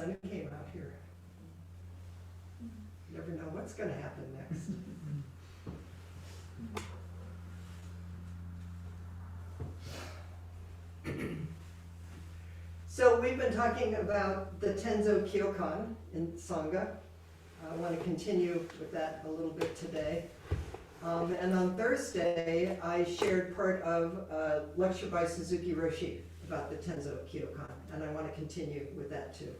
sun came out here. You never know what's going to happen next. So we've been talking about the Tenzo Kyokan in Sangha. I want to continue with that a little bit today. And on Thursday, I shared part of a lecture by Suzuki Roshi about the Tenzo Kyokan, and I want to continue with that too.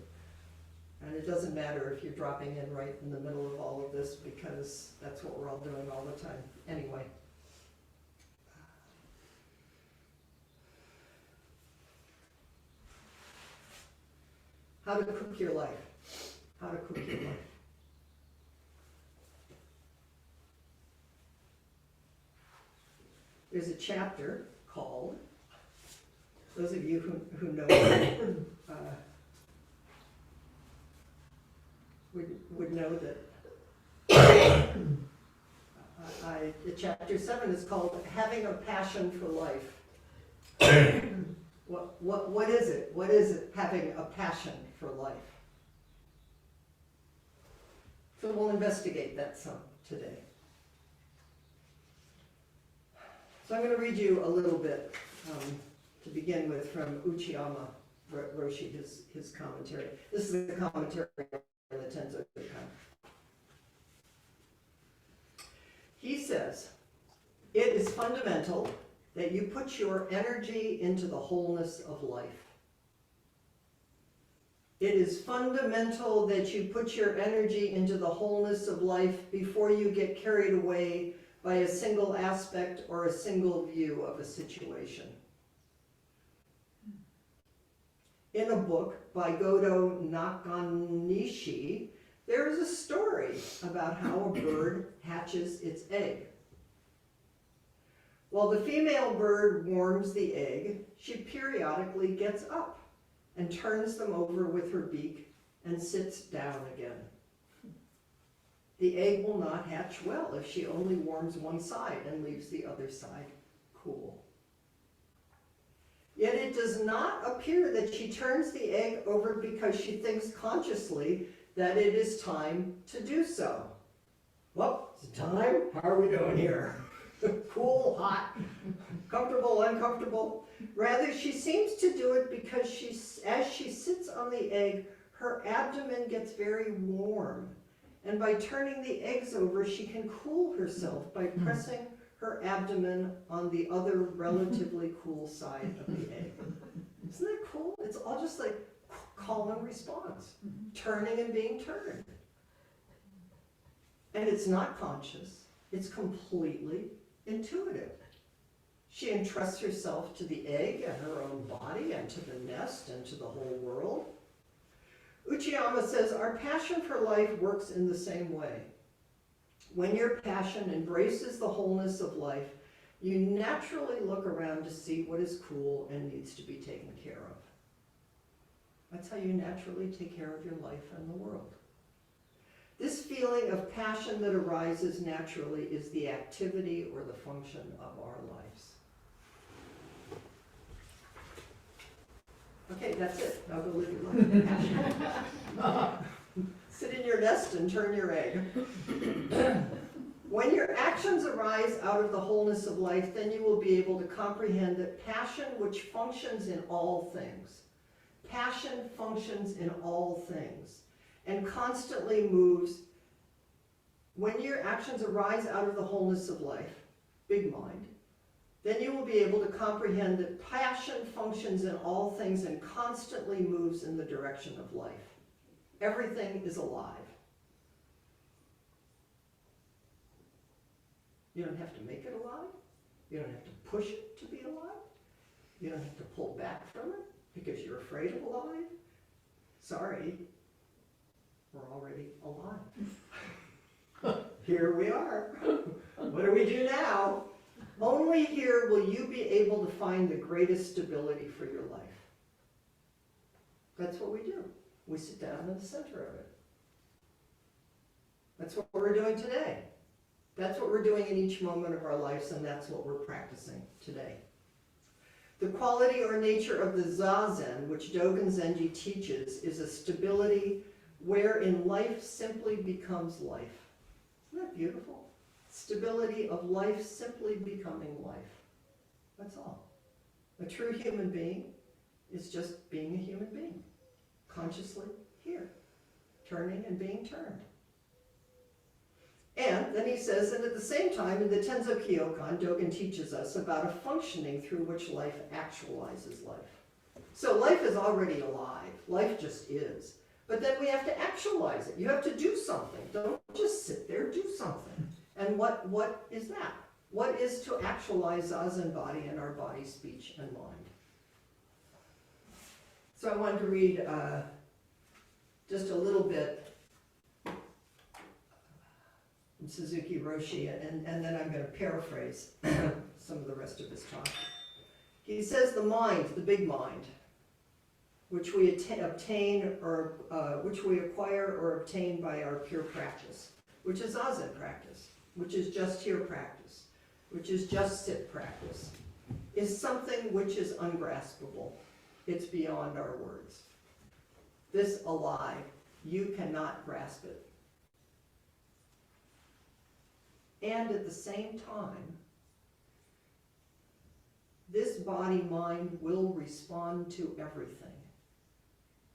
And it doesn't matter if you're dropping in right in the middle of all of this, because that's what we're all doing all the time anyway. How to cook your life. How to cook your life. There's a chapter called, those of you who know would know that the chapter 7 is called Having a Passion for Life. What is it? What is it, having a passion for life? So we'll investigate that some today. So I'm going to read you a little bit to begin with from Uchiyama Roshi, his commentary. This is the commentary on the Tenzo Kyokan. He says, it is fundamental that you put your energy into the wholeness of life. It is fundamental that you put your energy into the wholeness of life before you get carried away by a single aspect or a single view of a situation. In a book by Godo Nakanishi, there is a story about how a bird hatches its egg. While the female bird warms the egg, she periodically gets up and turns them over with her beak and sits down again. The egg will not hatch well if she only warms one side and leaves the other side cool. Yet it does not appear that she turns the egg over because she thinks consciously that it is time to do so. Well, it's time? How are we doing here? Cool, hot, comfortable, uncomfortable. Rather, she seems to do it because as she sits on the egg, her abdomen gets very warm. And by turning the eggs over, she can cool herself by pressing her abdomen on the other relatively cool side of the egg. Isn't that cool? It's all just like call and response, turning and being turned. And it's not conscious, it's completely intuitive. She entrusts herself to the egg and her own body and to the nest and to the whole world. Uchiyama says, our passion for life works in the same way. When your passion embraces the wholeness of life, you naturally look around to see what is cool and needs to be taken care of. That's how you naturally take care of your life and the world. This feeling of passion that arises naturally is the activity or the function of our lives. Okay, that's it. Now go live your life with passion. Sit in your nest and turn your egg. When your actions arise out of the wholeness of life, then you will be able to comprehend that passion, which functions in all things, passion functions in all things, and constantly moves. When your actions arise out of the wholeness of life, big mind, then you will be able to comprehend that passion functions in all things and constantly moves in the direction of life. Everything is alive. You don't have to make it alive. You don't have to push it to be alive. You don't have to pull back from it because you're afraid of alive. Sorry, we're already alive. Here we are. What do we do now? Only here will you be able to find the greatest stability for your life. That's what we do. We sit down in the center of it. That's what we're doing today. That's what we're doing in each moment of our lives, and that's what we're practicing today. The quality or nature of the Zazen, which Dogen Zenji teaches, is a stability wherein life simply becomes life. Isn't that beautiful? Stability of life simply becoming life. That's all. A true human being is just being a human being, consciously here, turning and being turned. And then he says that at the same time, in the Tenzo Kyokan, Dogen teaches us about a functioning through which life actualizes life. So life is already alive. Life just is. But then we have to actualize it. You have to do something. Don't just sit there, do something. And what is that? What is to actualize Zazen body in our body, speech, and mind? So I wanted to read just a little bit from Suzuki Roshi, and then I'm going to paraphrase some of the rest of his talk. He says the mind, the big mind, which we obtain or which we acquire or obtain by our pure practice, which is Zazen practice, which is just here practice, which is just sit practice, is something which is ungraspable. It's beyond our words. This alive, you cannot grasp it. And at the same time, this body-mind will respond to everything.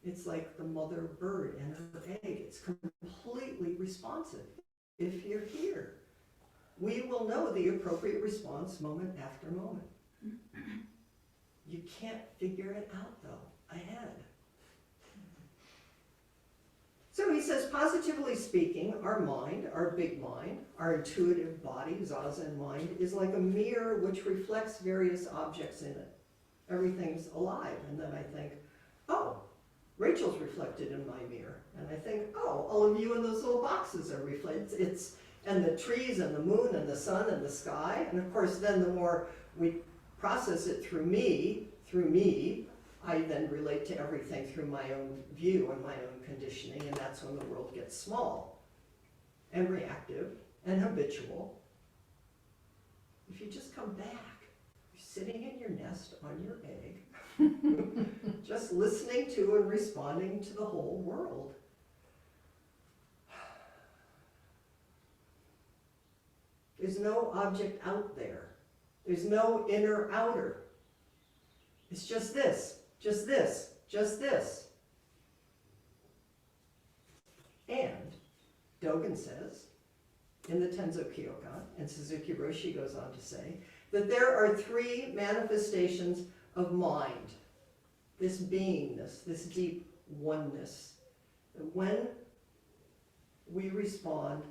It's like the mother bird and her egg. It's completely responsive. If you're here, we will know the appropriate response moment after moment. You can't figure it out, though, ahead. So he says, positively speaking, our mind, our big mind, our intuitive body, Zazen mind, is like a mirror which reflects various objects in it. Everything's alive. And then I think, oh, Rachel's reflected in my mirror. And I think, oh, all of you in those little boxes are reflected. And the trees and the moon and the sun and the sky. And of course, then the more we process it through me, I then relate to everything through my own view and my own conditioning, and that's when the world gets small and reactive and habitual. If you just come back, you're sitting in your nest on your egg, just listening to and responding to the whole world. There's no object out there. There's no inner outer. It's just this, just this, just this. And Dogen says, in the Tenzo Kyokan, and Suzuki Roshi goes on to say, that there are three manifestations of mind, this beingness, this deep oneness. That when we respond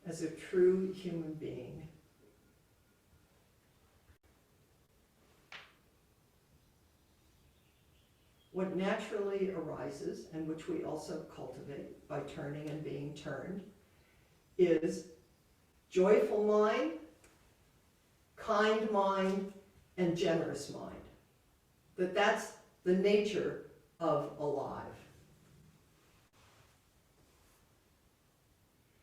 as a true human being, what naturally arises, and which we also cultivate by turning and being turned, is joyful mind, kind mind, and generous mind. That's the nature of alive.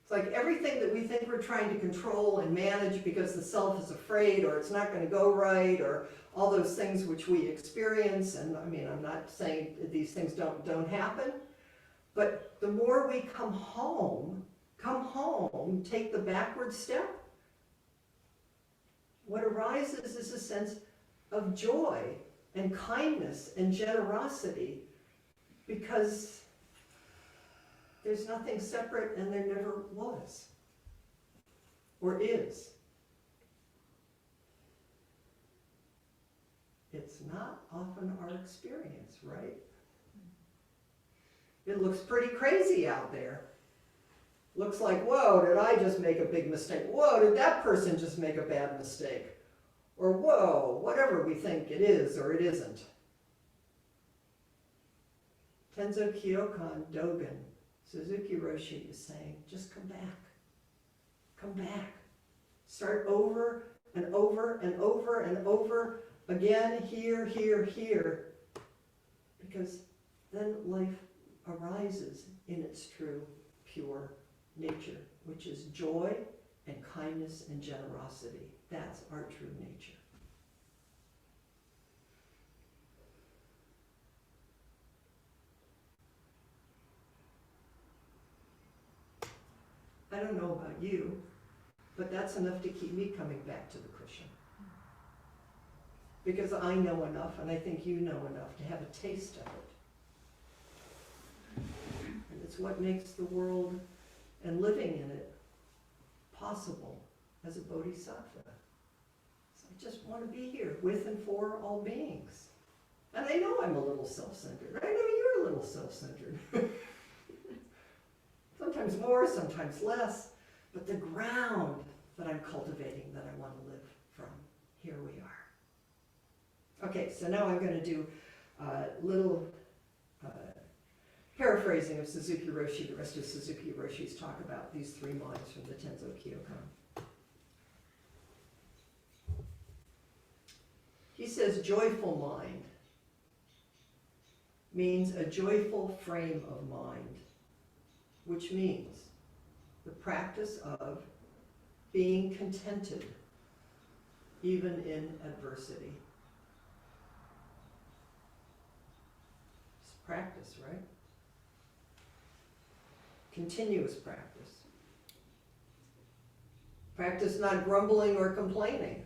It's like everything that we think we're trying to control and manage because the self is afraid or it's not going to go right or all those things which we experience, and I mean, I'm not saying these things don't happen, but the more we come home, take the backward step, what arises is a sense of joy and kindness and generosity, because there's nothing separate and there never was or is. It's not often our experience, right? It looks pretty crazy out there. Looks like, whoa, did I just make a big mistake? Whoa, did that person just make a bad mistake? Or whoa, whatever we think it is or it isn't. Tenzo Kyokan Dogen, Suzuki Roshi is saying, just come back. Come back. Start over and over and over and over again, here, because then life arises in its true, pure nature, which is joy and kindness and generosity. That's our true nature. I don't know about you, but that's enough to keep me coming back to the cushion. Because I know enough, and I think you know enough to have a taste of it. And it's what makes the world and living in it possible as a bodhisattva. So I just want to be here with and for all beings. And I know I'm a little self-centered. I know you're a little self-centered. Sometimes more, sometimes less. But the ground that I'm cultivating, that I want to live from, here we are. Okay, so now I'm going to do a little paraphrasing of Suzuki Roshi. The rest of Suzuki Roshi's talk about these 3 minds from the Tenzo Kyokan. He says, joyful mind means a joyful frame of mind, which means the practice of being contented, even in adversity. It's practice, right? Continuous practice. Practice not grumbling or complaining.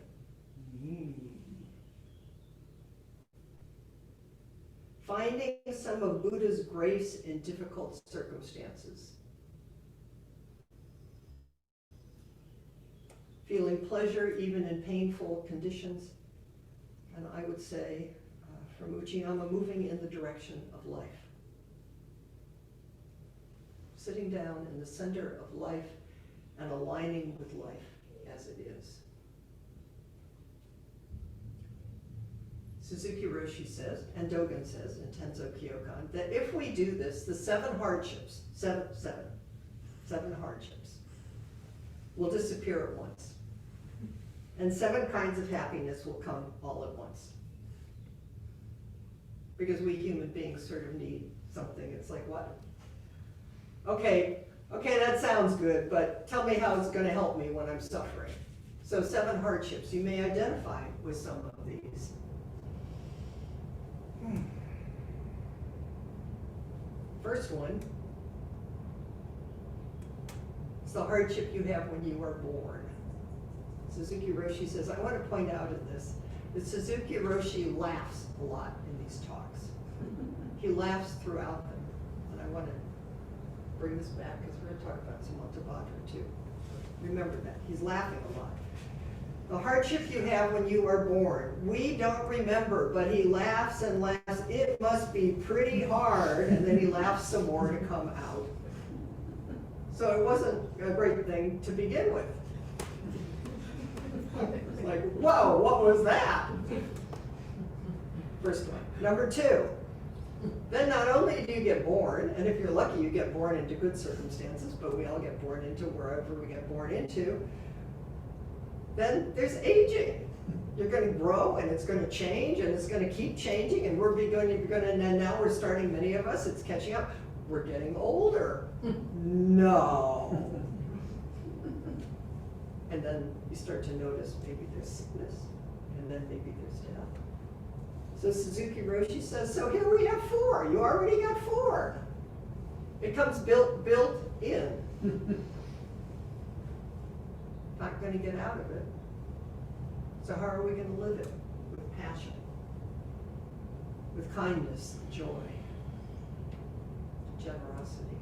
Finding some of Buddha's grace in difficult circumstances. Feeling pleasure even in painful conditions. And I would say, from Uchiyama, moving in the direction of life. Sitting down in the center of life and aligning with life as it is. Suzuki Roshi says, and Dogen says in Tenzo Kyokan, that if we do this, the 7 hardships, seven hardships, will disappear at once. And 7 kinds of happiness will come all at once. Because we human beings sort of need something. It's like, what? Okay, that sounds good, but tell me how it's going to help me when I'm suffering. So 7 hardships. You may identify with some of these. First one is the hardship you have when you are born. Suzuki Roshi says, I want to point out in this that Suzuki Roshi laughs a lot in these talks. He laughs throughout them. And I want to bring this back because we're going to talk about Samantabhadra too. Remember that. He's laughing a lot. The hardship you have when you are born. We don't remember, but he laughs and laughs. It must be pretty hard. And then he laughs some more to come out. So it wasn't a great thing to begin with. It's like, whoa, what was that? First one. Number 2. Then not only do you get born, and if you're lucky you get born into good circumstances, but we all get born into wherever we get born into, then there's aging. You're going to grow and it's going to change and it's going to keep changing and and now we're starting, many of us, it's catching up. We're getting older. No. And then you start to notice maybe there's sickness and then maybe there's death. So Suzuki Roshi says, so here we have 4. You already got 4. It comes built in. Not going to get out of it. So how are we going to live it? With passion, with kindness, joy, generosity.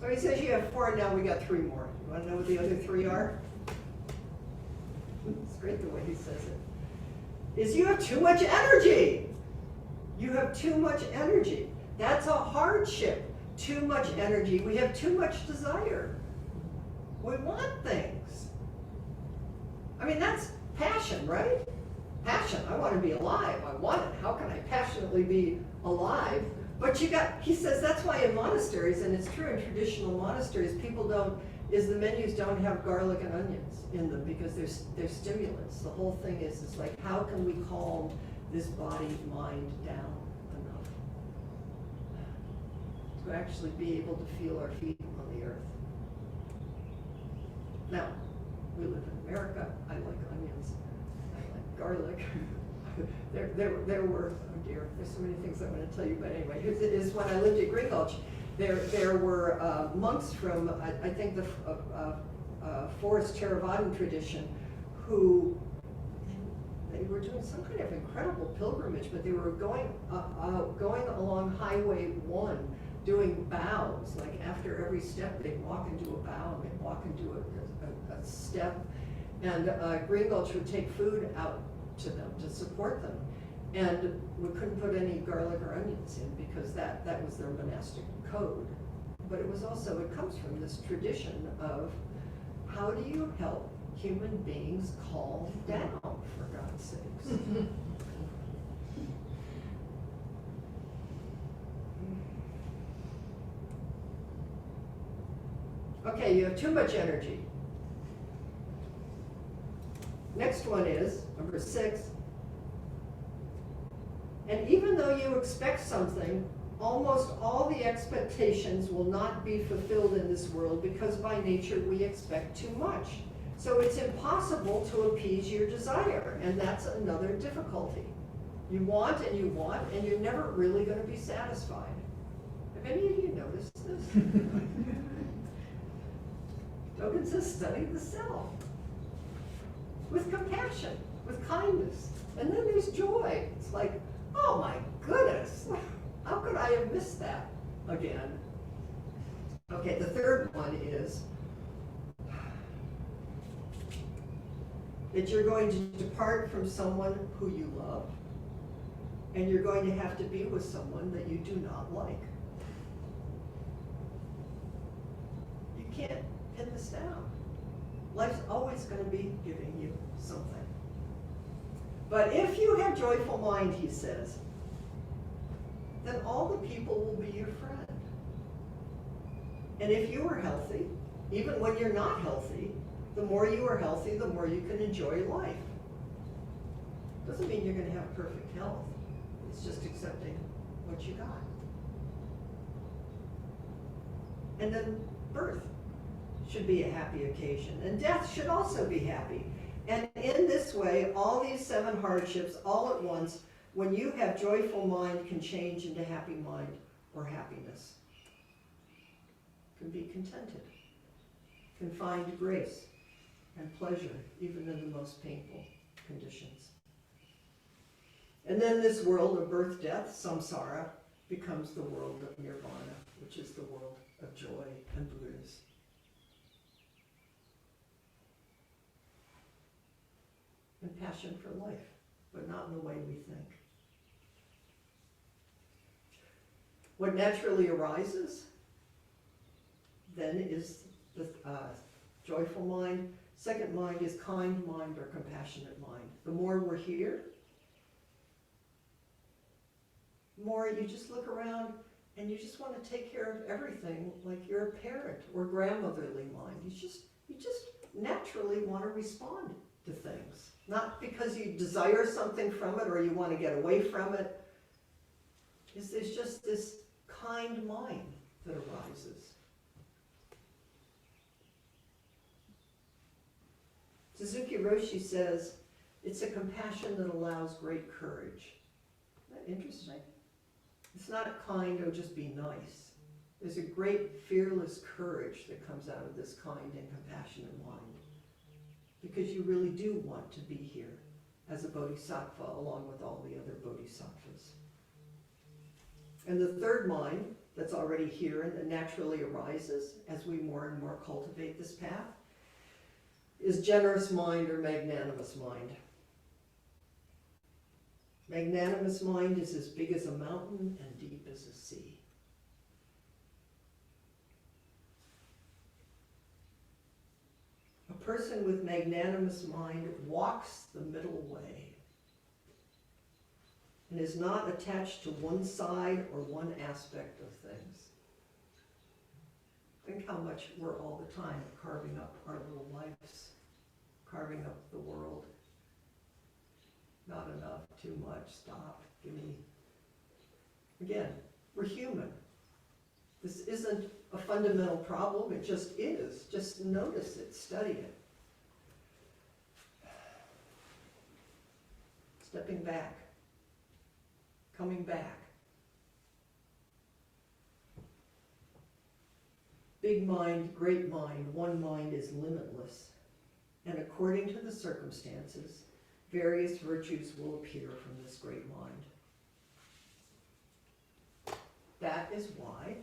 So he says you have 4, and now we got 3 more. You want to know what the other 3 are? It's great the way he says it. Is you have too much energy. You have too much energy. That's a hardship. Too much energy. We have too much desire. We want things. I mean, that's passion, right? Passion. I want to be alive. I want it. How can I passionately be alive? But he says that's why in monasteries, and it's true in traditional monasteries, the menus don't have garlic and onions in them because they're stimulants. The whole thing is like, how can we calm this body, mind down enough to actually be able to feel our feet on the earth? Now, we live in America. I like onions. I like garlic. I there were, oh dear, there's so many things I want to tell you, but anyway, is when I lived at Green Gulch, there were monks from, I think, the Forest Theravadan tradition, who they were doing some kind of incredible pilgrimage, but they were going along Highway 1, doing bows. Like after every step, they'd walk into a bow, and they'd walk into a step. And Green Gulch would take food out to them to support them. And we couldn't put any garlic or onions in because that was their monastic code. But it was also, it comes from this tradition of how do you help human beings calm down, for God's sakes. Okay, you have too much energy. Next one is, number 6. And even though you expect something, almost all the expectations will not be fulfilled in this world because by nature we expect too much. So it's impossible to appease your desire, and that's another difficulty. You want, and you're never really going to be satisfied. Have any of you noticed this? Dogen says, study the self. With compassion, with kindness. And then there's joy. It's like, oh my goodness, how could I have missed that again? Okay, the third one is that you're going to depart from someone who you love, and you're going to have to be with someone that you do not like. You can't pin this down. Life's always going to be giving you something. But if you have joyful mind, he says, then all the people will be your friend. And if you are healthy, even when you're not healthy, the more you are healthy, the more you can enjoy life. Doesn't mean you're going to have perfect health. It's just accepting what you got. And then birth should be a happy occasion. And death should also be happy. And in this way, all these 7 hardships all at once, when you have joyful mind, can change into happy mind or happiness. Can be contented. Can find grace and pleasure even in the most painful conditions. And then this world of birth, death, samsara, becomes the world of nirvana, which is the world of joy and Buddhas. And passion for life, but not in the way we think. What naturally arises then is the joyful mind. Second mind is kind mind or compassionate mind. The more we're here, the more you just look around and you just want to take care of everything like you're a parent or grandmotherly mind. You just naturally want to respond to things. Not because you desire something from it or you want to get away from it. There's just this kind mind that arises. Suzuki Roshi says, it's a compassion that allows great courage. Isn't that interesting? It's not kind, oh, just be nice. There's a great fearless courage that comes out of this kind and compassionate mind. Because you really do want to be here as a bodhisattva along with all the other bodhisattvas. And the third mind that's already here and that naturally arises as we more and more cultivate this path is generous mind or magnanimous mind. Magnanimous mind is as big as a mountain and deep as a sea. A person with magnanimous mind walks the middle way and is not attached to one side or one aspect of things. Think how much we're all the time carving up our little lives, carving up the world. Not enough, too much, stop, give me. Again, we're human. This isn't a fundamental problem, it just is. Just notice it, study it. stepping back, coming back. Big mind, great mind, one mind is limitless. And according to the circumstances, various virtues will appear from this great mind. That is why,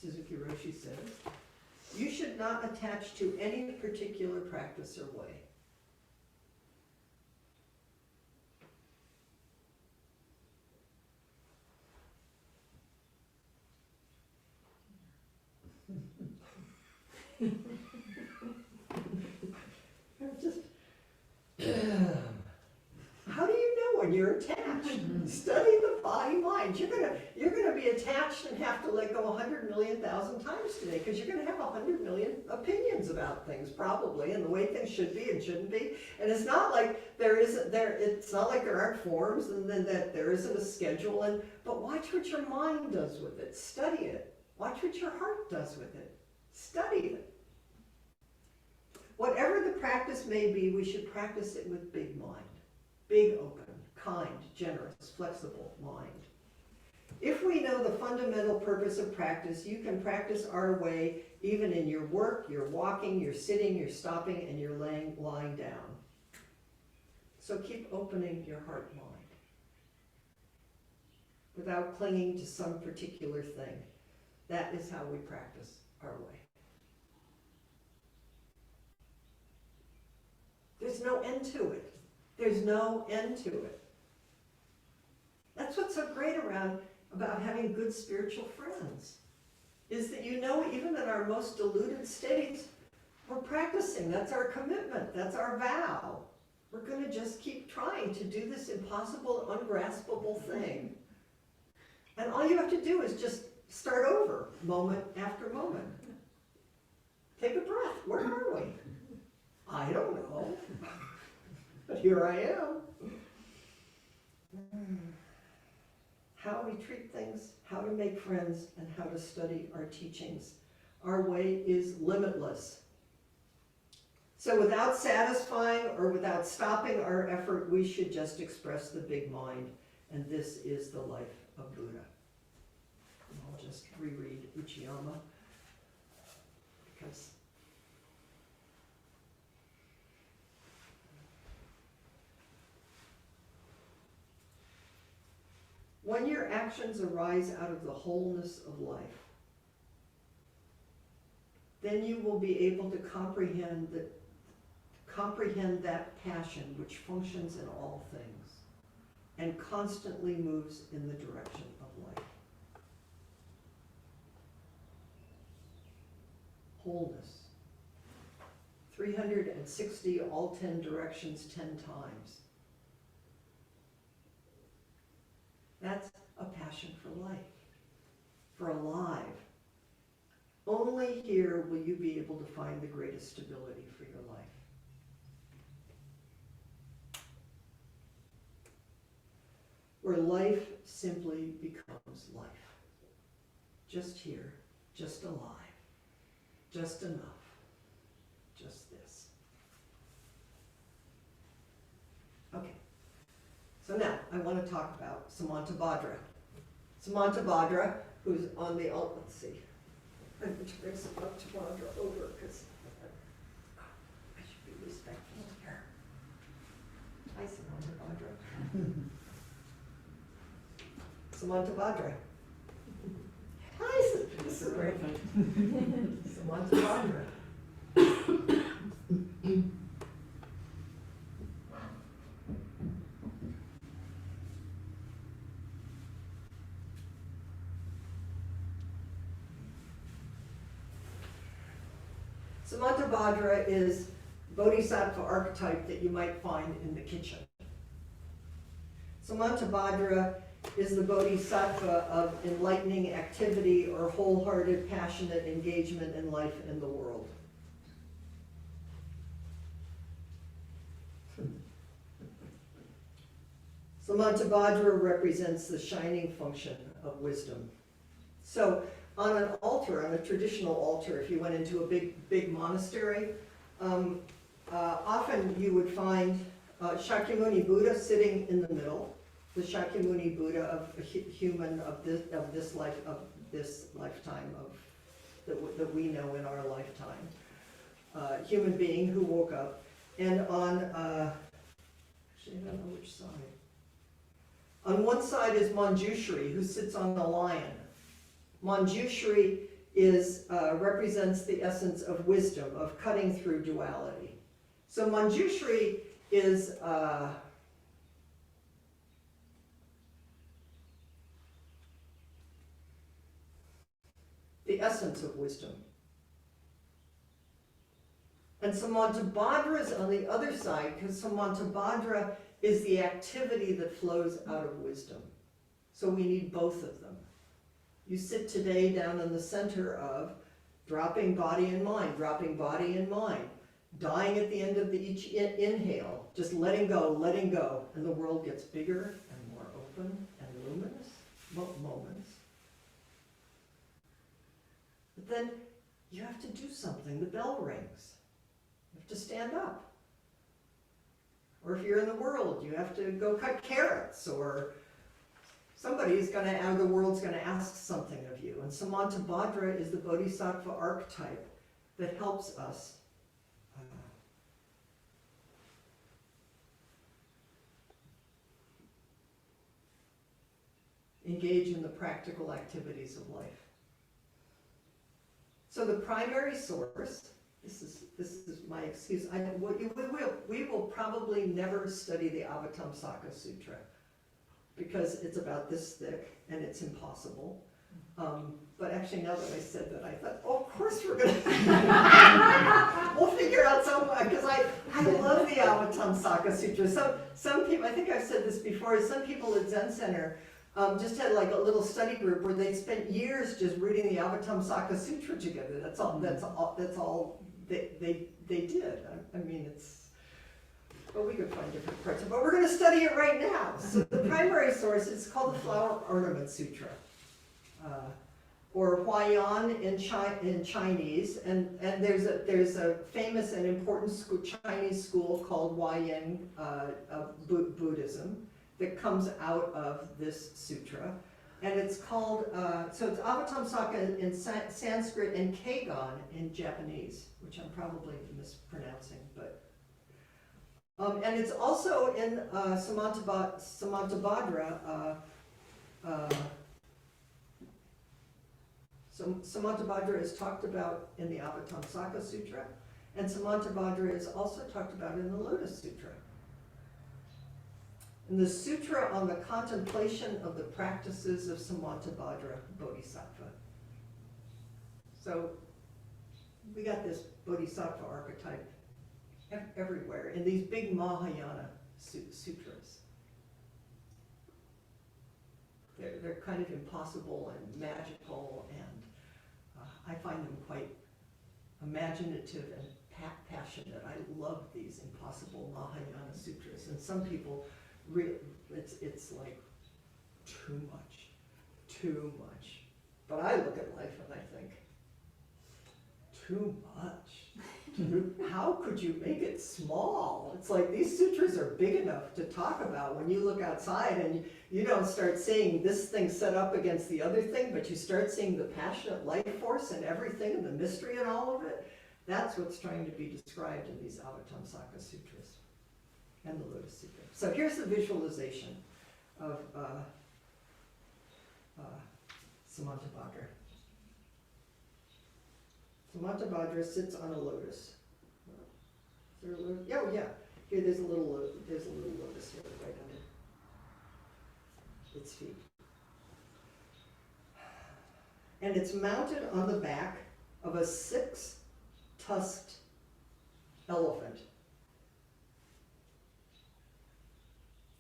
Suzuki Roshi says, you should not attach to any particular practice or way. How do you know when you're attached? Study the body-mind. You're gonna be attached and have to let go 100 million thousand times today because you're gonna have 100 million opinions about things probably and the way things should be and shouldn't be. And it's not like it's not like there aren't forms and then that there isn't a schedule. But watch what your mind does with it. Study it. Watch what your heart does with it. Study it. Whatever the practice may be, we should practice it with big mind. Big, open, kind, generous, flexible mind. If we know the fundamental purpose of practice, you can practice our way even in your work, your walking, your sitting, your stopping, and your lying down. So keep opening your heart mind without clinging to some particular thing. That is how we practice our way. There's no end to it. There's no end to it. That's what's so great about having good spiritual friends, is that you know even in our most deluded states, we're practicing. That's our commitment. That's our vow. We're going to just keep trying to do this impossible, ungraspable thing. And all you have to do is just start over, moment after moment. Take a breath. Where are we? I don't know. But here I am. How we treat things, how to make friends, and how to study our teachings. Our way is limitless. So without satisfying or without stopping our effort, we should just express the big mind. And this is the life of Buddha. And I'll just reread Uchiyama because when your actions arise out of the wholeness of life, then you will be able to comprehend that passion which functions in all things and constantly moves in the direction of life. Wholeness. 360, all 10 directions 10 times. That's a passion for life, for alive. Only here will you be able to find the greatest stability for your life. Where life simply becomes life. Just here, just alive, just enough, just this. Okay. So now, I want to talk about Samantabhadra. Samantabhadra, who's on the, let's see, I'm going to bring Samantabhadra over because I should be respectful here. Hi, Samantabhadra. Samantabhadra. Hi, this is great. Samantabhadra. Samantabhadra is Bodhisattva archetype that you might find in the kitchen. Samantabhadra is the Bodhisattva of enlightening activity or wholehearted, passionate engagement in life and the world. Samantabhadra represents the shining function of wisdom. So on an altar, on a traditional altar, if you went into a big monastery, often you would find Shakyamuni Buddha sitting in the middle. The Shakyamuni Buddha of a human of this lifetime that we know in our lifetime. Human being who woke up, and on actually I don't know which side. On one side is Manjushri, who sits on the lion. Manjushri represents the essence of wisdom, of cutting through duality. So Manjushri is the essence of wisdom. And Samantabhadra is on the other side, because Samantabhadra is the activity that flows out of wisdom. So we need both of them. You sit today down in the center of dropping body and mind, dying at the end of each inhale, just letting go, and the world gets bigger and more open and luminous moments. But then you have to do something. The bell rings. You have to stand up. Or if you're in the world, you have to go cut carrots, or the world's going to ask something of you. And Samantabhadra is the Bodhisattva archetype that helps us engage in the practical activities of life. So the primary source, this is my excuse, we will probably never study the Avatamsaka Sutra, because it's about this thick and it's impossible. But actually, now that I said that, I thought, oh, of course we're going to, we'll figure out some, because I love the Avatamsaka Sutra. Some people, I think I've said this before, some people at Zen Center just had like a little study group where they spent years just reading the Avatamsaka Sutra together. That's all they did. I mean, but we could find different parts of it. But we're going to study it right now. So the primary source is called the Flower Ornament Sutra, or Huayan in Chinese. And there's a famous and important Chinese school called Huayan Buddhism that comes out of this sutra. And it's called, so it's Avatamsaka in Sanskrit and Keigon in Japanese, which I'm probably mispronouncing, but. And it's also in Samantabhadra. Samantabhadra is talked about in the Avatamsaka Sutra, and Samantabhadra is also talked about in the Lotus Sutra. And the Sutra on the contemplation of the practices of Samantabhadra Bodhisattva. So we got this Bodhisattva archetype everywhere in these big Mahayana sutras. They're kind of impossible and magical, and I find them quite imaginative and passionate. I love these impossible Mahayana sutras, and some people it's like too much. But I look at life and I think, too much. How could you make it small? It's like these sutras are big enough to talk about when you look outside, and you don't start seeing this thing set up against the other thing, but you start seeing the passionate life force and everything and the mystery and all of it. That's what's trying to be described in these Avatamsaka Sutras and the Lotus Sutra. So here's the visualization of Samantabhadra. Samantabhadra sits on a lotus. Is there a lotus? Oh yeah, here there's a little lotus here right under its feet. And it's mounted on the back of a 6-tusked elephant.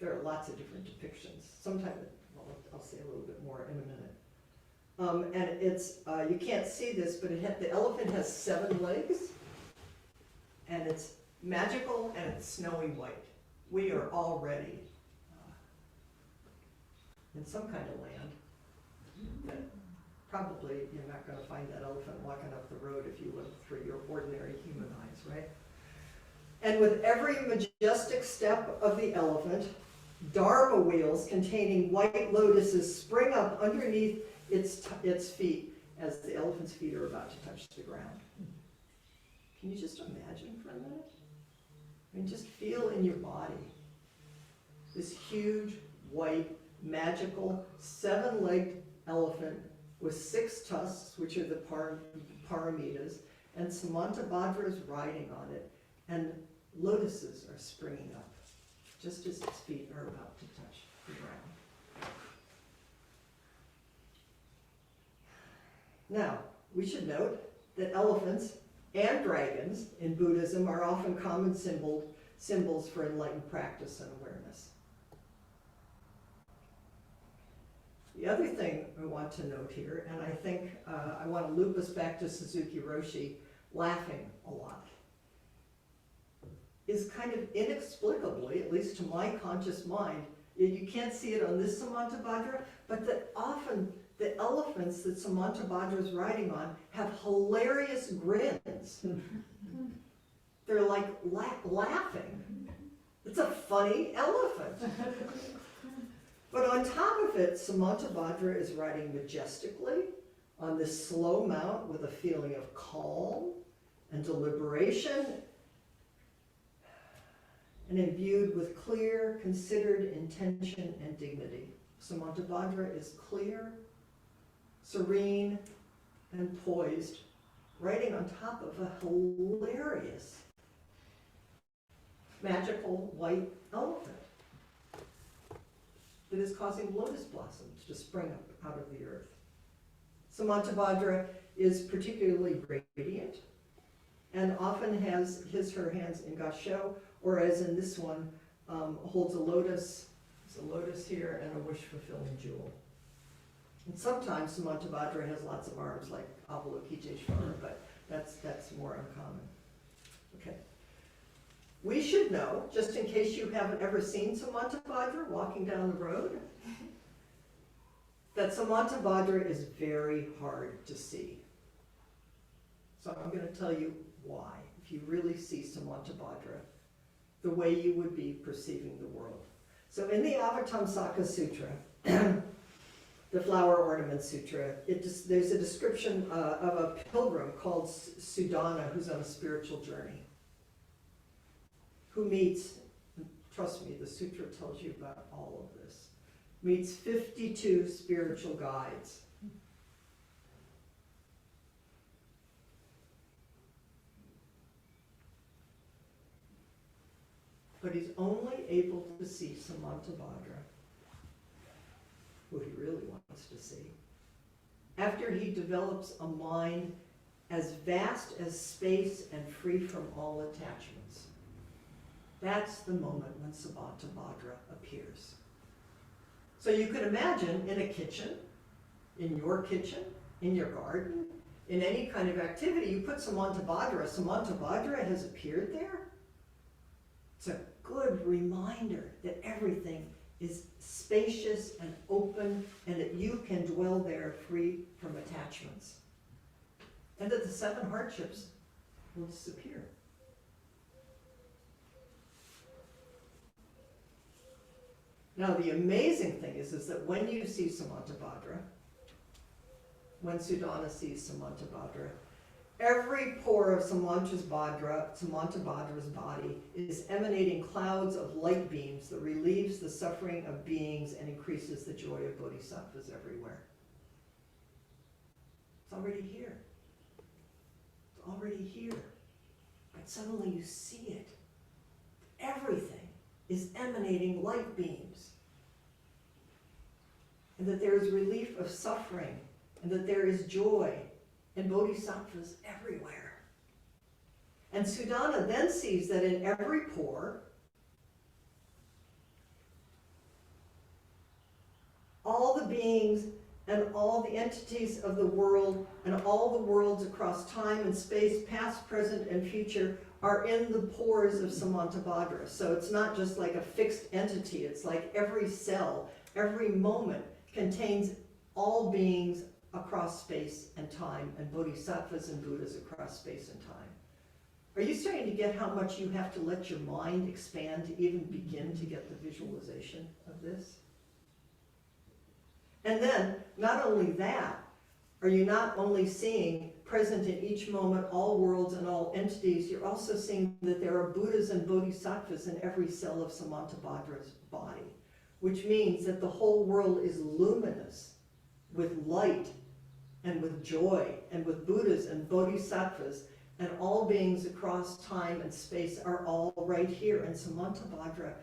There are lots of different depictions. Sometimes, well, I'll say a little bit more in a minute. And it's, you can't see this, but the elephant has 7 legs, and it's magical and it's snowy white. We are already in some kind of land that probably you're not going to find that elephant walking up the road if you look through your ordinary human eyes, right? And with every majestic step of the elephant, Dharma wheels containing white lotuses spring up underneath its feet as the elephant's feet are about to touch the ground. Can you just imagine for a minute? I mean, just feel in your body this huge, white, magical, 7-legged elephant with 6 tusks, which are the paramitas, and Samantabhadra is riding on it, and lotuses are springing up just as its feet are about to touch the ground. Now, we should note that elephants and dragons in Buddhism are often common symbols for enlightened practice and awareness. The other thing I want to note here, and I think I want to loop us back to Suzuki Roshi laughing a lot, is kind of inexplicably, at least to my conscious mind, you can't see it on this Samantabhadra, but that often the elephants that Samantabhadra is riding on have hilarious grins. They're like laughing. It's a funny elephant. But on top of it, Samantabhadra is riding majestically on this slow mount with a feeling of calm and deliberation, and imbued with clear, considered intention and dignity. Samantabhadra is clear, serene, and poised, riding on top of a hilarious, magical white elephant that is causing lotus blossoms to spring up out of the earth. Samantabhadra is particularly radiant and often has her hands in gasho, or as in this one, holds a lotus. There's a lotus here and a wish-fulfilling jewel. And sometimes Samantabhadra has lots of arms, like Avalokiteshvara, but that's more uncommon. Okay. We should know, just in case you haven't ever seen Samantabhadra walking down the road, that Samantabhadra is very hard to see. So I'm going to tell you why, if you really see Samantabhadra the way you would be perceiving the world. So in the Avatamsaka Sutra, the Flower Ornament Sutra, there's a description of a pilgrim called Sudana who's on a spiritual journey, who meets, trust me, the sutra tells you about all of this, meets 52 spiritual guides. But he's only able to see Samantabhadra, who he really wants to see, after he develops a mind as vast as space and free from all attachments. That's the moment when Samantabhadra appears. So you could imagine in a kitchen, in your kitchen, in your garden, in any kind of activity, you put Samantabhadra. Samantabhadra has appeared there. It's a good reminder that everything is spacious and open, and that you can dwell there free from attachments. And that the 7 hardships will disappear. Now the amazing thing is that when you see Samantabhadra, when Sudana sees Samantabhadra, every pore of Samantabhadra's body is emanating clouds of light beams that relieves the suffering of beings and increases the joy of bodhisattvas everywhere. It's already here. It's already here. But suddenly you see it. Everything is emanating light beams. And that there is relief of suffering, and that there is joy, and bodhisattvas everywhere. And Sudana then sees that in every pore, all the beings and all the entities of the world and all the worlds across time and space, past, present, and future, are in the pores of Samantabhadra. So it's not just like a fixed entity, it's like every cell, every moment contains all beings across space and time, and bodhisattvas and Buddhas across space and time. Are you starting to get how much you have to let your mind expand to even begin to get the visualization of this? And then, not only that, are you not only seeing present in each moment all worlds and all entities, you're also seeing that there are Buddhas and Bodhisattvas in every cell of Samantabhadra's body, which means that the whole world is luminous with light and with joy and with Buddhas and Bodhisattvas, and all beings across time and space are all right here, and Samantabhadra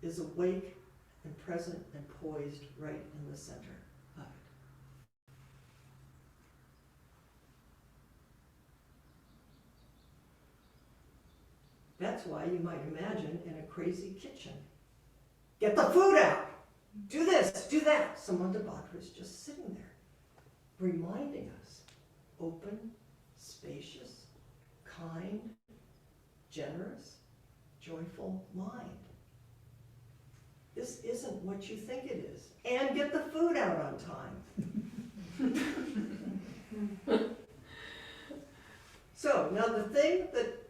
is awake and present and poised right in the center of it. That's why you might imagine in a crazy kitchen, get the food out, do this, do that. Samantabhadra is just sitting there, reminding us, open, spacious, kind, generous, joyful mind. This isn't what you think it is. And get the food out on time. So, now the thing that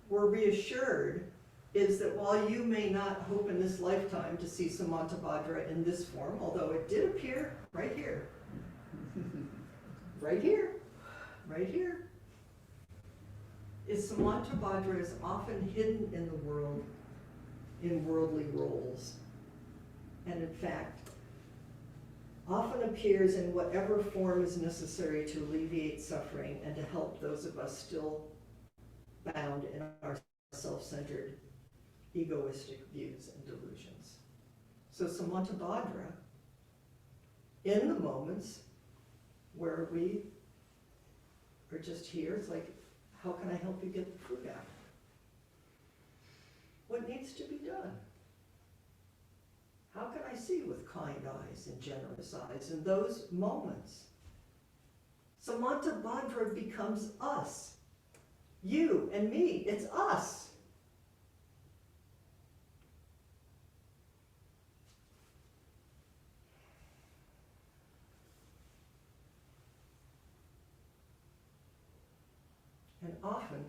we're reassured is that while you may not hope in this lifetime to see Samantabhadra in this form, although it did appear right here, right here, right here, is Samantabhadra is often hidden in the world in worldly roles, and in fact often appears in whatever form is necessary to alleviate suffering and to help those of us still bound in our self-centered, egoistic views and delusions. So Samantabhadra, in the moments where we are just here, it's like, how can I help you get the food out? What needs to be done? How can I see with kind eyes and generous eyes in those moments? Samantabhadra becomes us. You and me, it's us. And often,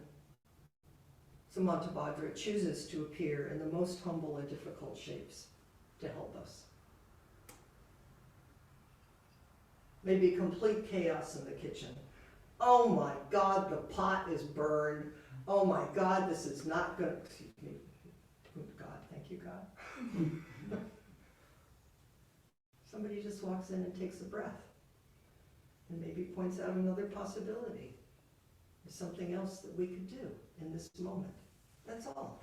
Samantabhadra chooses to appear in the most humble and difficult shapes to help us. Maybe complete chaos in the kitchen. Oh my God, the pot is burned. Oh my God, this is not good. Excuse me. God, thank you, God. Somebody just walks in and takes a breath and maybe points out another possibility. There's something else that we could do in this moment. That's all.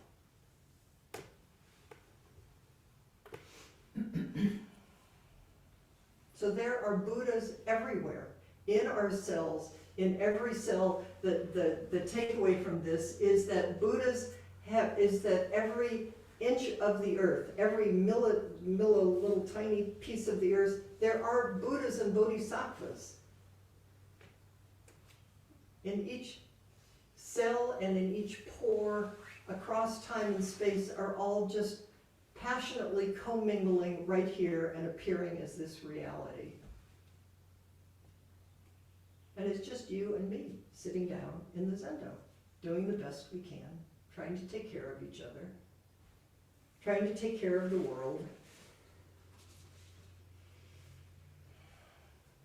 So there are Buddhas everywhere, in our cells, in every cell. The takeaway from this is that Buddhas is that every inch of the earth, every little tiny piece of the earth, there are Buddhas and Bodhisattvas. In each cell and in each pore, across time and space, are all just passionately commingling right here and appearing as this reality. And it's just you and me sitting down in the zendo, doing the best we can, trying to take care of each other, trying to take care of the world.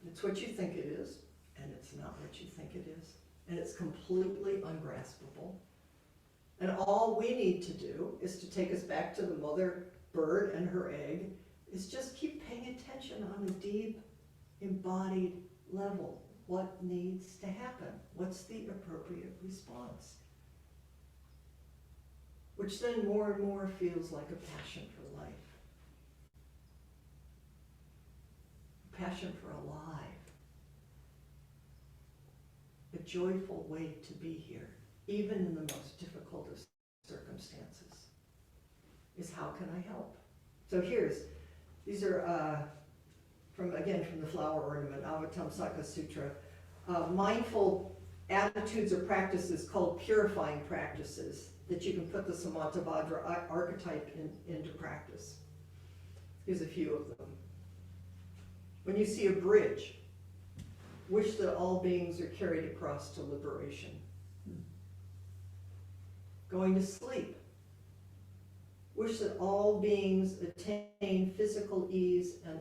It's what you think it is, and it's not what you think it is. And it's completely ungraspable. And all we need to do is to take us back to the mother bird and her egg, is just keep paying attention on a deep, embodied level. What needs to happen? What's the appropriate response? Which then more and more feels like a passion for life. A passion for alive. A joyful way to be here, even in the most difficult of circumstances, is how can I help? So these are from the flower ornament, Avatamsaka Sutra. Mindful attitudes or practices called purifying practices that you can put the Samantabhadra archetype into practice. Here's a few of them. When you see a bridge, wish that all beings are carried across to liberation. Going to sleep. Wish that all beings attain physical ease and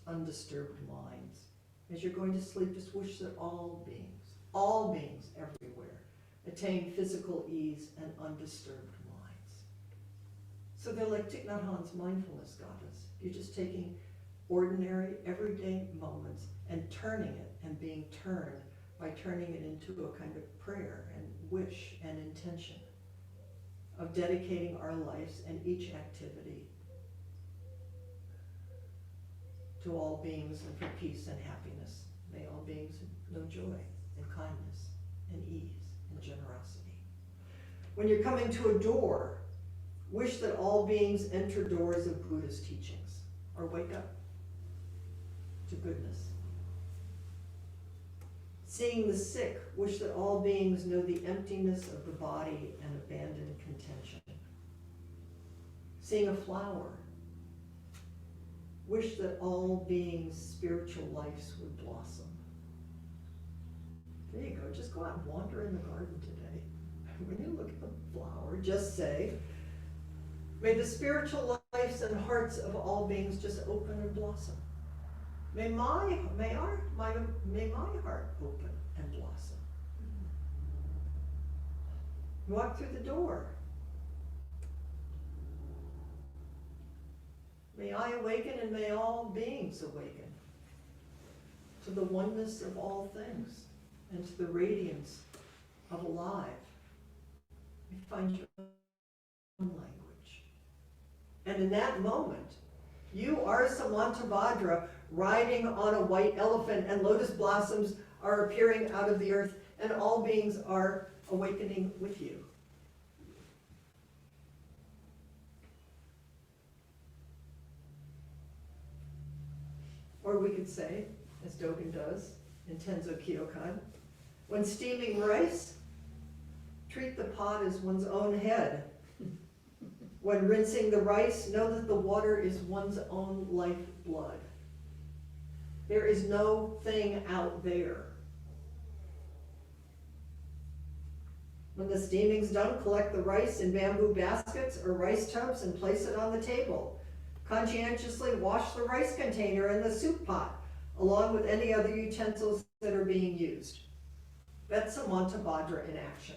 undisturbed minds. As you're going to sleep, just wish that all beings everywhere, attain physical ease and undisturbed minds. So they're like Thich Nhat Hanh's mindfulness goddess. You're just taking ordinary, everyday moments and turning it and being turned by turning it into a kind of prayer and wish and intention of dedicating our lives and each activity to all beings and for peace and happiness. May all beings know joy and kindness and ease and generosity. When you're coming to a door, wish that all beings enter doors of Buddha's teachings, or wake up to goodness. Seeing the sick, wish that all beings know the emptiness of the body and abandon contention. Seeing a flower, wish that all beings' spiritual lives would blossom. There you go, just go out and wander in the garden today. When you look at the flower, just say, may the spiritual lives and hearts of all beings just open and blossom. May my heart open and blossom. Walk through the door. May I awaken and may all beings awaken to the oneness of all things and to the radiance of alive. You find your own language. And in that moment, you are Samantabhadra riding on a white elephant, and lotus blossoms are appearing out of the earth, and all beings are awakening with you. Or we could say, as Dogen does in Tenzo Kyokan, when steaming rice, treat the pot as one's own head. When rinsing the rice, know that the water is one's own lifeblood. There is no thing out there. When the steaming's done, collect the rice in bamboo baskets or rice tubs and place it on the table. Conscientiously wash the rice container and the soup pot, along with any other utensils that are being used. That's Samantabhadra in action.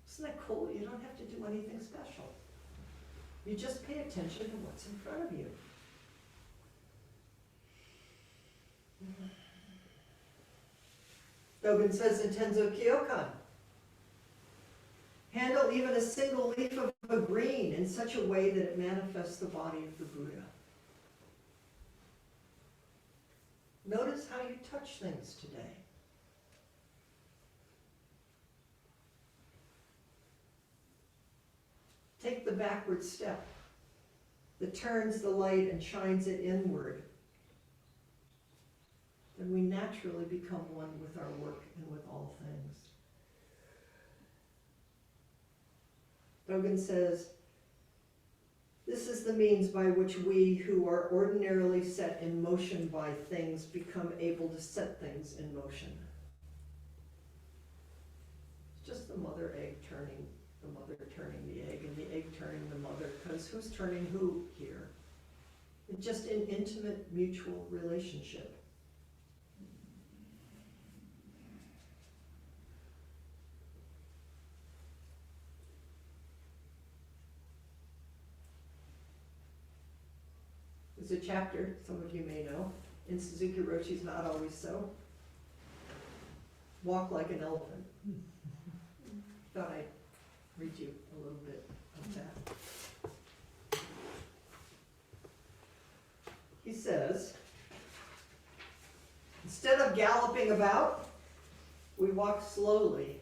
Isn't that cool? You don't have to do anything special. You just pay attention to what's in front of you. Dogen says in Tenzo Kyokan, handle even a single leaf of a green in such a way that it manifests the body of the Buddha. Notice how you touch things today. Take the backward step that turns the light and shines it inward. Then we naturally become one with our work and with all things. Dogen says, this is the means by which we who are ordinarily set in motion by things become able to set things in motion. It's just the mother egg turning the egg, and the egg turning the mother, because who's turning who here? It's just an intimate mutual relationship. There's a chapter, some of you may know, in Suzuki Roshi's Not Always So. Walk like an elephant. Thought I'd read you a little bit of that. He says, instead of galloping about, we walk slowly,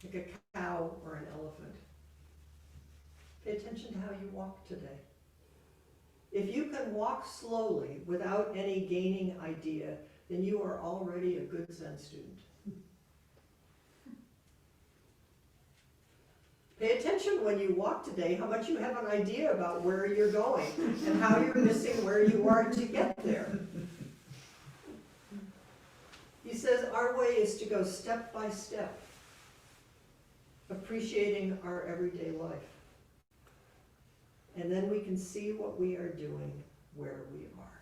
like a cow or an elephant. Pay attention to how you walk today. If you can walk slowly without any gaining idea, then you are already a good Zen student. Pay attention when you walk today, how much you have an idea about where you're going and how you're missing where you are to get there. He says our way is to go step by step, appreciating our everyday life. And then we can see what we are doing where we are.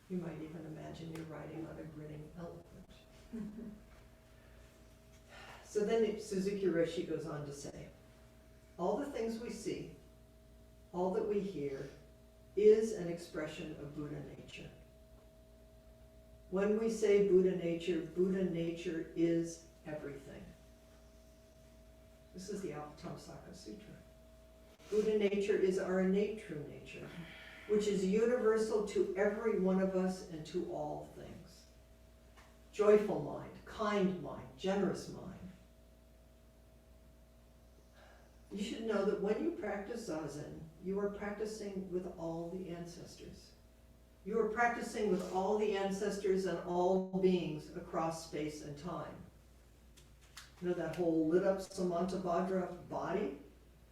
You might even imagine you're riding on a grinning elephant. So then Suzuki Roshi goes on to say, all the things we see, all that we hear, is an expression of Buddha nature. When we say Buddha nature is everything. This is the Avatamsaka Sutra. Buddha nature is our innate true nature, which is universal to every one of us and to all things. Joyful mind, kind mind, generous mind. You should know that when you practice Zazen, you are practicing with all the ancestors. You are practicing with all the ancestors and all beings across space and time. You know that whole lit up Samantabhadra body?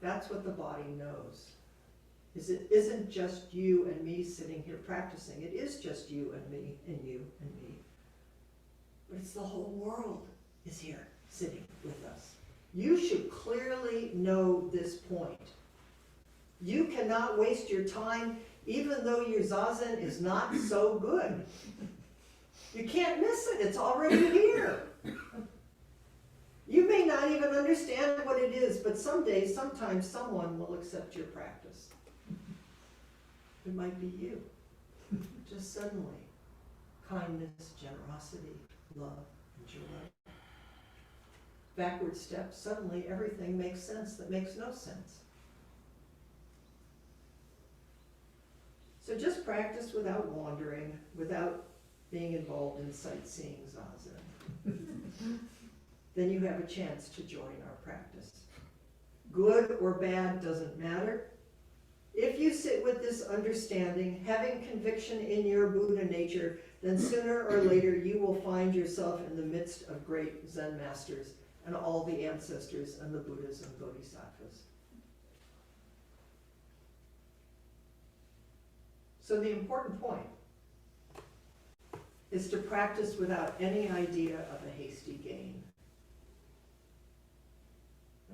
That's what the body knows. It isn't just you and me sitting here practicing. It is just you and me and you and me. But it's the whole world is here sitting with us. You should clearly know this point. You cannot waste your time even though your Zazen is not so good. You can't miss it. It's already here. You may not even understand what it is, but someday, sometimes someone will accept your practice. It might be you. Just suddenly, kindness, generosity, love, and joy. Backward step, suddenly everything makes sense that makes no sense. So just practice without wandering, without being involved in sightseeing Zazen. Then you have a chance to join our practice. Good or bad doesn't matter. If you sit with this understanding, having conviction in your Buddha nature, then sooner or later you will find yourself in the midst of great Zen masters and all the ancestors and the Buddhas and Bodhisattvas. So the important point is to practice without any idea of a hasty gain.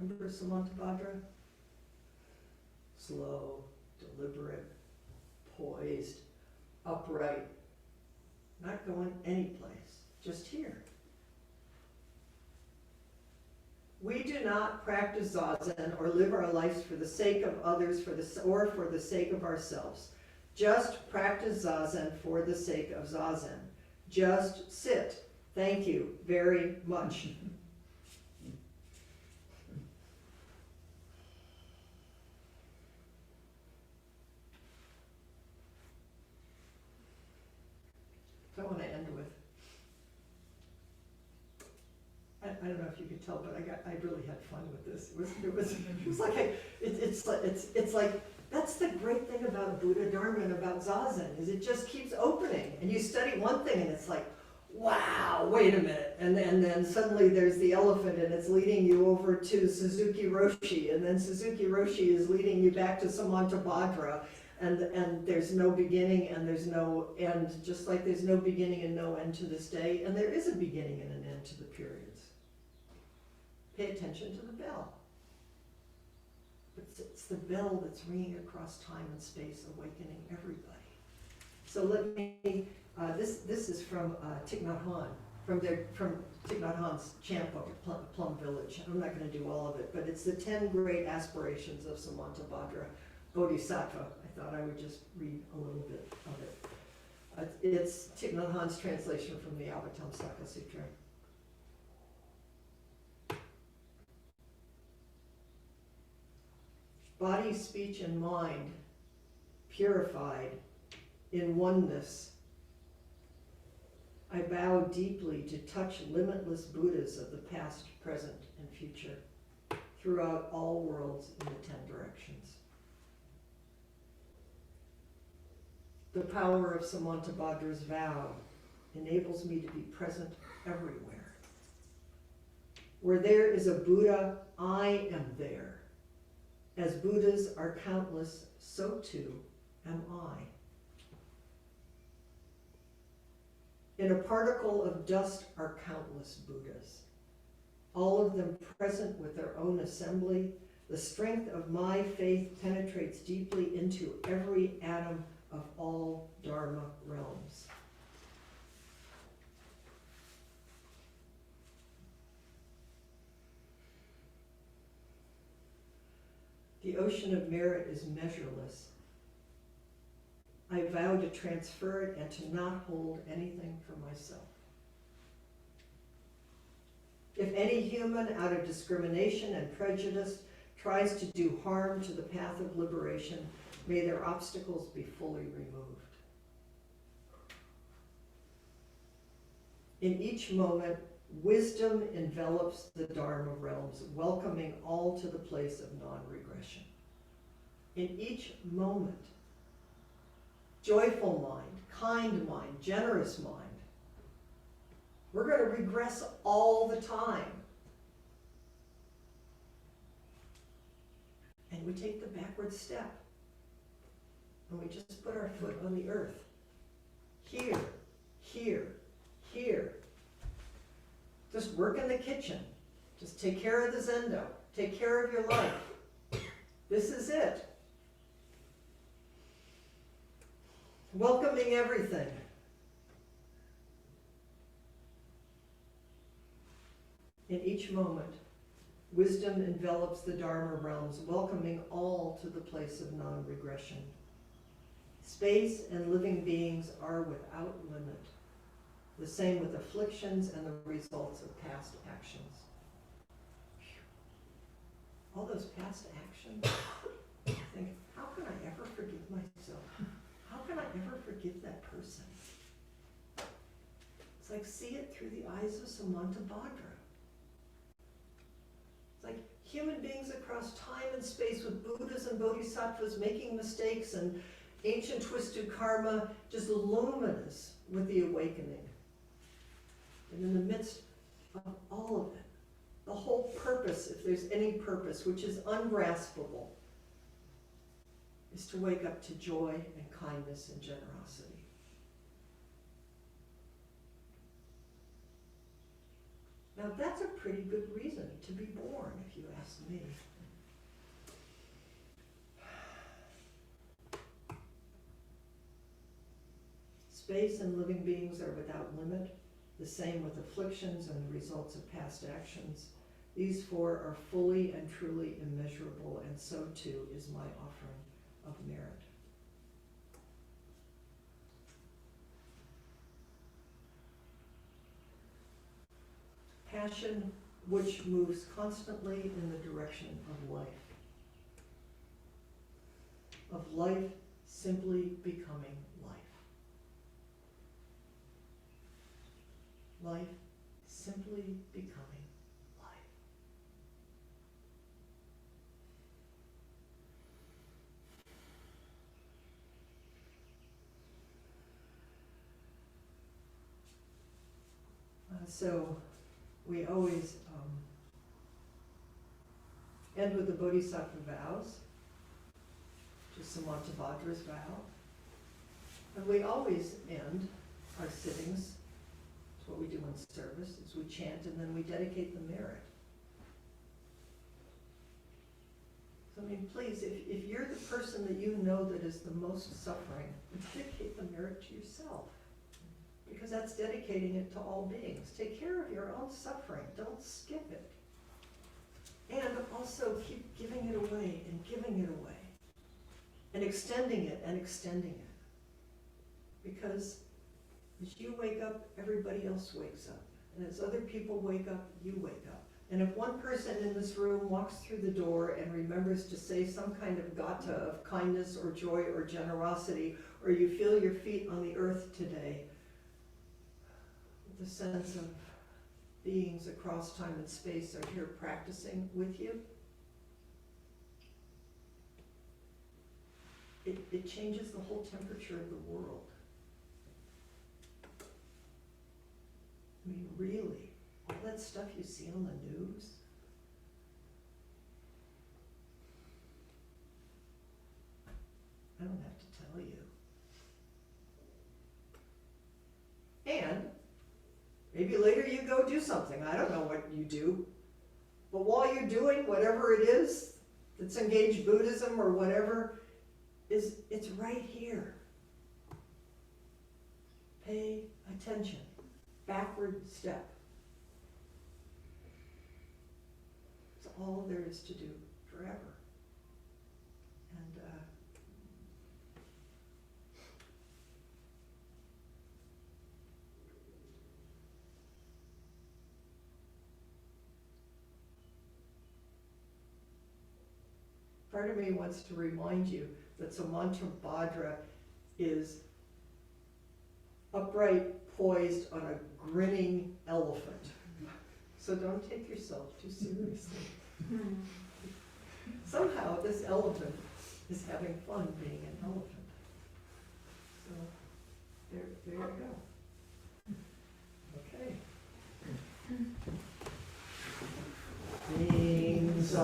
Remember Samantabhadra? Slow, deliberate, poised, upright, not going anyplace, just here. We do not practice Zazen or live our lives for the sake of others or for the sake of ourselves. Just practice Zazen for the sake of Zazen. Just sit. Thank you very much. I want to end with, I don't know if you could tell, but I really had fun with this. It was like it's like that's the great thing about Buddha Dharma and about Zazen is it just keeps opening, and you study one thing and it's like, wow, wait a minute, and then suddenly there's the elephant and it's leading you over to Suzuki Roshi, and then Suzuki Roshi is leading you back to Samantabhadra. And there's no beginning and there's no end, just like there's no beginning and no end to this day, and there is a beginning and an end to the periods. Pay attention to the bell. It's the bell that's ringing across time and space, awakening everybody. So let me, this is from Thich Nhat Hanh, from Thich Nhat Hanh's chant book, Plum Village. I'm not going to do all of it, but it's the 10 great aspirations of Samantabhadra Bodhisattva. I thought I would just read a little bit of it. It's Thich Nhat Hanh's translation from the Avatamsaka Sutra. Body, speech, and mind purified in oneness. I bow deeply to touch limitless Buddhas of the past, present, and future throughout all worlds in the 10 directions. The power of Samantabhadra's vow enables me to be present everywhere. Where there is a Buddha, I am there. As Buddhas are countless, so too am I. In a particle of dust are countless Buddhas, all of them present with their own assembly. The strength of my faith penetrates deeply into every atom of all Dharma realms. The ocean of merit is measureless. I vow to transfer it and to not hold anything for myself. If any human, out of discrimination and prejudice, tries to do harm to the path of liberation, may their obstacles be fully removed. In each moment, wisdom envelops the Dharma realms, welcoming all to the place of non-regression. In each moment, joyful mind, kind mind, generous mind. We're going to regress all the time. And we take the backward step. And we just put our foot on the earth. Here, here, here. Just work in the kitchen. Just take care of the zendo. Take care of your life. This is it. Welcoming everything. In each moment, wisdom envelops the Dharma realms, welcoming all to the place of non-regression. Space and living beings are without limit. The same with afflictions and the results of past actions. All those past actions, I think, how can I ever forgive myself? How can I ever forgive that person? It's like, see it through the eyes of Samantabhadra. It's like human beings across time and space with Buddhas and Bodhisattvas making mistakes and ancient twisted karma, just luminous with the awakening. And in the midst of all of it, the whole purpose, if there's any purpose, which is ungraspable, is to wake up to joy and kindness and generosity. Now that's a pretty good reason to be born, if you ask me. Space and living beings are without limit, the same with afflictions and the results of past actions. These four are fully and truly immeasurable, and so too is my offering of merit. Passion which moves constantly in the direction of life simply becoming life simply becoming life. So we always end with the Bodhisattva vows, which is Samantabhadra's vow. And we always end our sittings, it's what we do in service, is we chant and then we dedicate the merit. So I mean, please, if you're the person that you know that is the most suffering, dedicate the merit to yourself. Because that's dedicating it to all beings. Take care of your own suffering. Don't skip it. And also keep giving it away and giving it away. And extending it and extending it. Because as you wake up, everybody else wakes up. And as other people wake up, you wake up. And if one person in this room walks through the door and remembers to say some kind of gatha of kindness or joy or generosity, or you feel your feet on the earth today, the sense of beings across time and space are here practicing with you, it changes the whole temperature of the world. I mean, really, all that stuff you see on the news, I don't have to tell you. And maybe later you go do something. I don't know what you do. But while you're doing whatever it is that's engaged Buddhism or whatever, it's right here. Pay attention. Backward step. It's all there is to do forever. And part of me wants to remind you that Samantabhadra is upright, poised on a grinning elephant. So don't take yourself too seriously. Somehow this elephant is having fun being an elephant. So there you go. Okay. Things